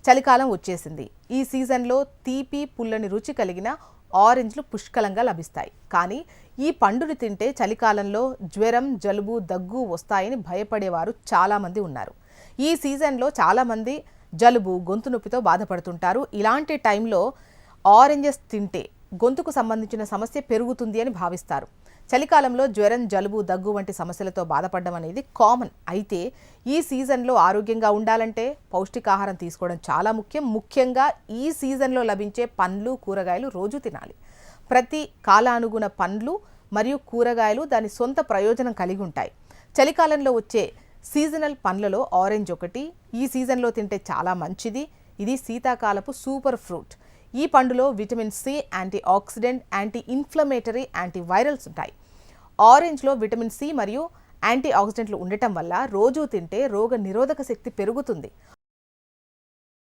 చలికాలం వచ్చేసింది. ఈ సీజన్లో తీపి పుల్లని రుచి కలిగిన ఆరెంజ్లు పుష్కలంగా లభిస్తాయి. కానీ ఈ పండుని తింటే చలికాలంలో జ్వరం, జలుబు, దగ్గు వస్తాయని భయపడేవారు చాలామంది ఉన్నారు. ఈ సీజన్లో చాలామంది జలుబు, గొంతు నొప్పితో బాధపడుతుంటారు. ఇలాంటి టైంలో ఆరెంజెస్ తింటే గొంతుకు సంబంధించిన సమస్య పెరుగుతుంది అని భావిస్తారు. చలికాలంలో జ్వరం, జలుబు, దగ్గు వంటి సమస్యలతో బాధపడడం అనేది కామన్. అయితే ఈ సీజన్లో ఆరోగ్యంగా ఉండాలంటే పౌష్టికాహారం తీసుకోవడం చాలా ముఖ్యం. ముఖ్యంగా ఈ సీజన్లో లభించే పండ్లు, కూరగాయలు రోజు తినాలి. ప్రతి కాలానుగుణ పండ్లు మరియు కూరగాయలు దాని సొంత ప్రయోజనం కలిగి ఉంటాయి. చలికాలంలో వచ్చే సీజనల్ పండ్లలో ఆరెంజ్ ఒకటి. ఈ సీజన్లో తింటే చాలా మంచిది. ఇది శీతాకాలపు సూపర్ ఫ్రూట్. ఈ పండులో vitamin C, antioxidant, anti inflammatory, antivirals ఉంటాయి. ఆరెంజ్లో విటమిన్ సి మరియు యాంటీ ఆక్సిడెంట్లు ఉండటం వల్ల రోజు తింటే రోగ నిరోధక శక్తి పెరుగుతుంది.